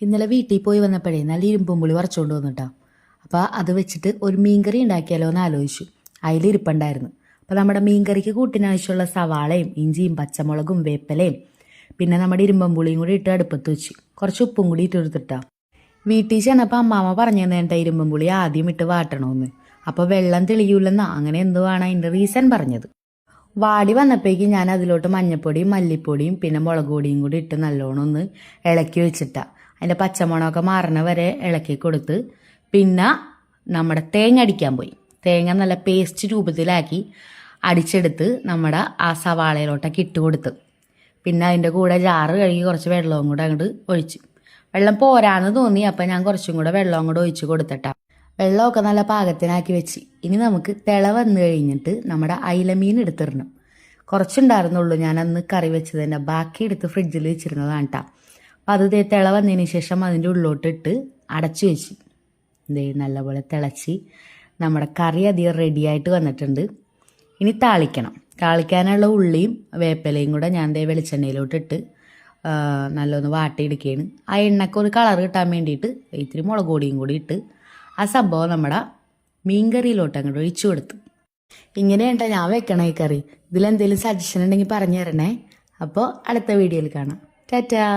ഇന്നലെ വീട്ടിൽ പോയി വന്നപ്പോഴേ നല്ല ഇരുമ്പും പുളി വറച്ചുകൊണ്ട് വന്നിട്ടാ. അപ്പോൾ അത് വെച്ചിട്ട് ഒരു മീൻകറി ഉണ്ടാക്കിയാലോ എന്ന് ആലോചിച്ചു. അതിലിരിപ്പുണ്ടായിരുന്നു. അപ്പോൾ നമ്മുടെ മീൻകറിക്ക് കൂട്ടിനാവശ്യമുള്ള സവാളയും ഇഞ്ചിയും പച്ചമുളകും വേപ്പിലയും പിന്നെ നമ്മുടെ ഇരുമ്പം പുളിയും കൂടി ഇട്ട് അടുപ്പത്ത് വെച്ച് കുറച്ച് ഉപ്പും കൂടി ഇട്ട് എടുത്തിട്ടാ. വീട്ടിൽ ചെന്നപ്പോൾ അമ്മാമ്മ പറഞ്ഞു തന്നേണ്ട ഇരുമ്പം പുളി ആദ്യം ഇട്ട് വാട്ടണമെന്ന്. അപ്പോൾ വെള്ളം തെളിയൂലെന്നാ അങ്ങനെ എന്തുവാണ് അതിൻ്റെ റീസൺ പറഞ്ഞത്. വാടി വന്നപ്പോഴേക്കും ഞാൻ അതിലോട്ട് മഞ്ഞപ്പൊടിയും മല്ലിപ്പൊടിയും പിന്നെ മുളക് പൊടിയും കൂടി ഇട്ട് നല്ലോണം ഒന്ന് ഇളക്കി വെച്ചിട്ടാ. അതിൻ്റെ പച്ചമുളകൊക്കെ മാറണ വരെ ഇളക്കി കൊടുത്ത് പിന്നെ നമ്മുടെ തേങ്ങ അടിക്കാൻ പോയി. തേങ്ങ നല്ല പേസ്റ്റ് രൂപത്തിലാക്കി അടിച്ചെടുത്ത് നമ്മുടെ ആ സവാളയിലോട്ടൊക്കെ ഇട്ട് കൊടുത്ത് പിന്നെ അതിൻ്റെ കൂടെ ജാറ് കഴുകി കുറച്ച് വെള്ളവും കൂടെ അങ്ങോട്ട് ഒഴിച്ചു. വെള്ളം പോരാന്ന് തോന്നി. അപ്പം ഞാൻ കുറച്ചും കൂടെ വെള്ളം അങ്ങോട്ട് ഒഴിച്ച് കൊടുത്തിട്ടാ. വെള്ളമൊക്കെ നല്ല പാകത്തിനാക്കി വെച്ച് ഇനി നമുക്ക് തിള വന്നു കഴിഞ്ഞിട്ട് നമ്മുടെ അയിലമീൻ എടുത്തിടണം. കുറച്ചുണ്ടായിരുന്നുള്ളൂ, ഞാൻ അന്ന് കറി വെച്ചതിൻ്റെ ബാക്കി എടുത്ത് ഫ്രിഡ്ജിൽ വെച്ചിരുന്നതാണ് കേട്ടോ. അപ്പം അത് തിള വന്നതിന് ശേഷം അതിൻ്റെ ഉള്ളിലോട്ടിട്ട് അടച്ചു വെച്ച് നല്ലപോലെ തിളച്ച് നമ്മുടെ കറി അധികം റെഡിയായിട്ട് വന്നിട്ടുണ്ട്. ഇനി താളിക്കാനുള്ള ഉള്ളിയും വേപ്പിലയും കൂടെ ഞാൻ വെളിച്ചെണ്ണയിലോട്ടിട്ട് നല്ലൊന്ന് വാട്ടിയെടുക്കുകയാണ്. ആ എണ്ണയ്ക്ക് ഒരു കളർ കിട്ടാൻ വേണ്ടിയിട്ട് ഇത്തിരി മുളക് പൊടിയും കൂടി ഇട്ട് ആ സംഭവം നമ്മുടെ മീൻകറിയിലോട്ട് അങ്ങോട്ട് ഒഴിച്ചു കൊടുത്തു. ഇങ്ങനെയുണ്ടോ ഞാൻ വെക്കണേ ഈ കറി. ഇതിലെന്തെങ്കിലും സജഷൻ ഉണ്ടെങ്കിൽ പറഞ്ഞു തരണേ. അപ്പോൾ അടുത്ത വീഡിയോയിൽ കാണാം. ടാറ്റാ.